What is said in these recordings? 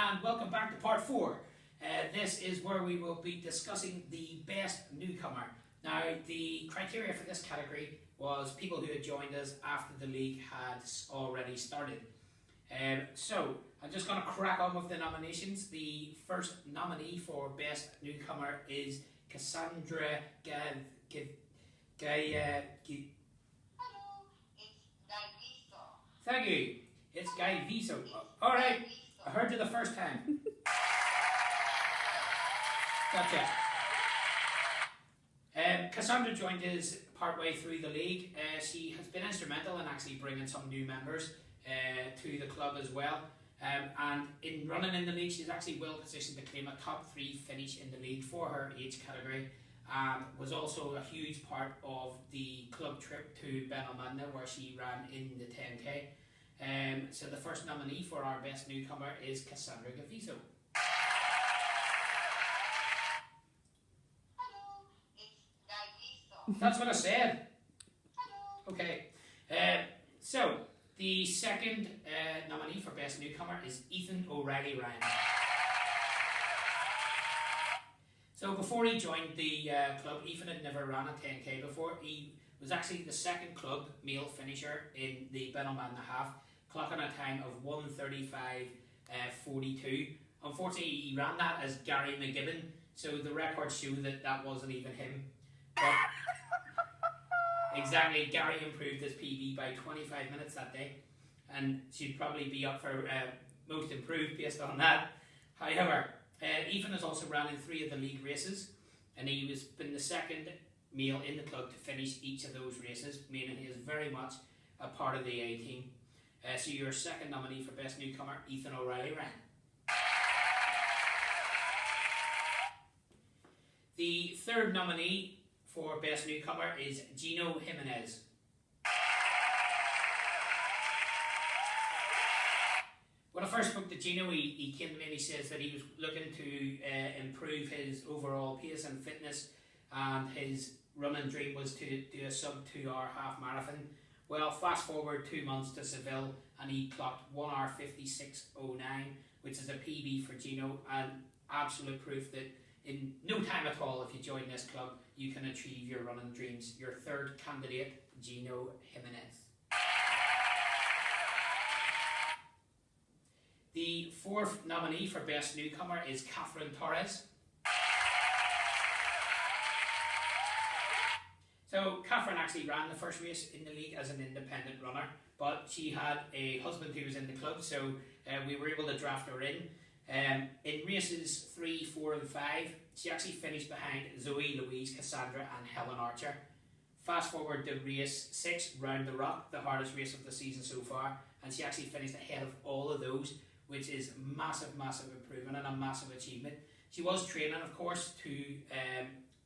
and welcome back to part 4. This is where we will be discussing the best newcomer. Now, the criteria for this category was people who had joined us after the league had already started. So, I'm just going to crack on with the nominations. The first nominee for best newcomer is Cassandra Hello, it's Guy Viso. Thank you. It's Guy Viso. Alright, I heard you the first time. Gotcha. Cassandra joined us partway through the league. She has been instrumental in actually bringing some new members to the club as well. And in running in the league, she's actually well positioned to claim a top 3 finish in the league for her age category. Was also a huge part of the club trip to Benalmádena where she ran in the 10k. So the first nominee for our best newcomer is Cassandra Gaviso. Hello, it's Guy Viso. That's what I said. Hello. Okay. So the second nominee for best newcomer is Ethan O'Reilly Ryan. So before he joined the club, Ethan had never ran a 10k before. He was actually the second club male finisher in the Benalmádena half, clocking a time of 1:35.42. Unfortunately, he ran that as Gary McGibbon, so the records show that that wasn't even him. But exactly, Gary improved his PB by 25 minutes that day, and she'd probably be up for most improved based on that. However, Ethan has also ran in 3 of the league races, and he has been the second male in the club to finish each of those races, meaning he is very much a part of the A team. So your second nominee for best newcomer, Ethan O'Reilly Ryan. The third nominee for best newcomer is Gino Jimenez. When I first spoke to Gino, he came to me and he says that he was looking to improve his overall pace and fitness, and his running dream was to do a sub 2 hour half marathon. Well, fast forward 2 months to Seville and he clocked 1:56.09, which is a PB for Gino, and absolute proof that in no time at all, if you join this club, you can achieve your running dreams. Your third candidate, Gino Jimenez. The fourth nominee for best newcomer is Catherine Torres. So Catherine actually ran the first race in the league as an independent runner, but she had a husband who was in the club, so we were able to draft her in. In races 3, 4 and 5, she actually finished behind Zoe, Louise, Cassandra and Helen Archer. Fast forward to race 6, Round the Rock, the hardest race of the season so far, and she actually finished ahead of all of those, which is massive improvement and a massive achievement. She was training, of course,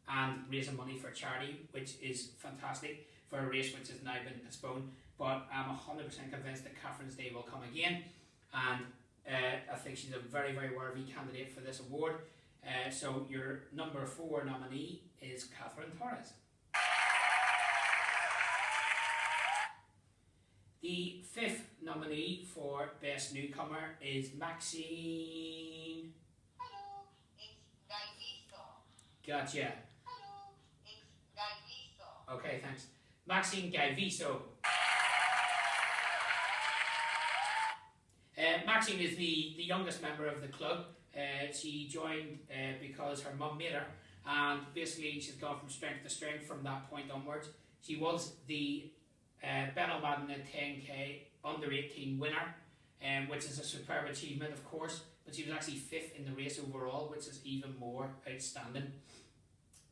and raising money for charity, which is fantastic for a race which has now been postponed. But I'm 100% convinced that Catherine's day will come again, and I think she's a very worthy candidate for this award. So your number 4 nominee is Catherine Torres. The 5th nominee for best newcomer is Maxine. Hello, it's Guy Viso. Gotcha. Hello, it's Guy Viso. Okay, thanks. Maxine Gaviso. Maxine is the youngest member of the club. She joined because her mum made her, and basically she's gone from strength to strength from that point onwards. She was the Benalmádena 10k under 18 winner, which is a superb achievement, of course, but she was actually 5th in the race overall, which is even more outstanding.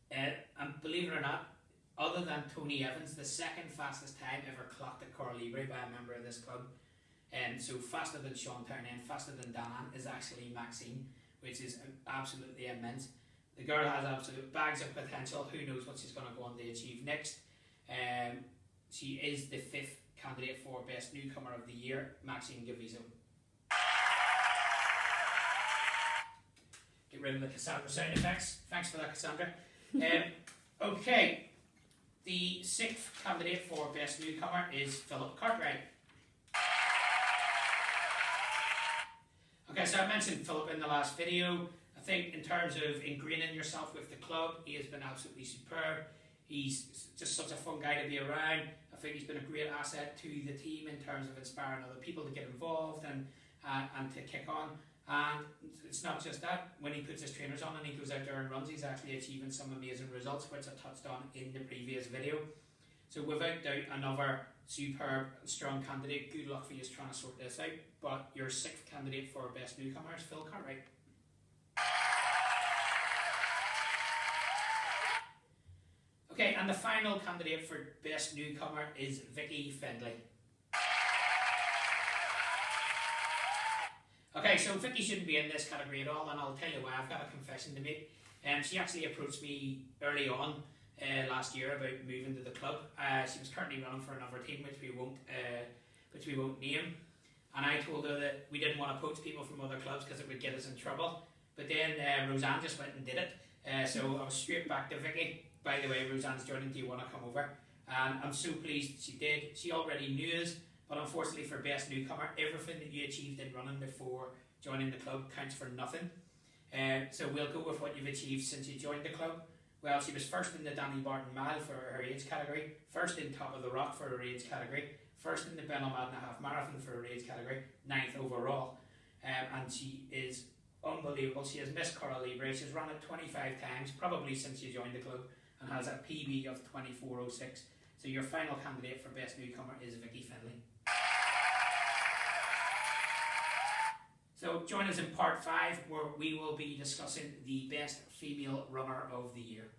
And believe it or not, other than Tony Evans, the second fastest time ever clocked at Coralibre by a member of this club. So faster than Sean Turner and faster than Dan is actually Maxine, which is absolutely immense. The girl has absolute bags of potential. Who knows what she's going to go on to achieve next. She is the 5th candidate for best newcomer of the year, Maxine Gaviso. Get rid of the Cassandra sound effects. Thanks for that, Cassandra. Okay, the 6th candidate for best newcomer is Philip Cartwright. Okay, so I mentioned Philip in the last video. I think in terms of ingraining yourself with the club, he has been absolutely superb. He's just such a fun guy to be around. I think he's been a great asset to the team in terms of inspiring other people to get involved and to kick on. And it's not just that. When he puts his trainers on and he goes out there and runs, he's actually achieving some amazing results, which I touched on in the previous video. So without doubt, another superb, strong candidate. Good luck for you trying to sort this out. But your 6th candidate for best newcomer is Phil Cartwright. Okay, and the final candidate for best newcomer is Vicky Findlay. Okay, so Vicky shouldn't be in this category at all, and I'll tell you why. I've got a confession to make. She actually approached me early on last year about moving to the club. She was currently running for another team, which we won't name. And I told her that we didn't want to poach people from other clubs because it would get us in trouble. But then Roseanne just went and did it. So I was straight back to Vicky. By the way, Roseanne's joining. Do you want to come over? And I'm so pleased she did. She already knew us, but unfortunately for best newcomer, everything that you achieved in running before joining the club counts for nothing. So we'll go with what you've achieved since you joined the club. Well, she was first in the Danny Barton Mile for her age category, first in Top of the Rock for her age category, first in the Benalmadena Half Marathon for her age category, 9th overall. And she is unbelievable. She has missed Coral Libre. She's run it 25 times, probably since you joined the club, and has a PB of 24:06. So your final candidate for best newcomer is Vicky Findlay. So join us in part 5, where we will be discussing the best female runner of the year.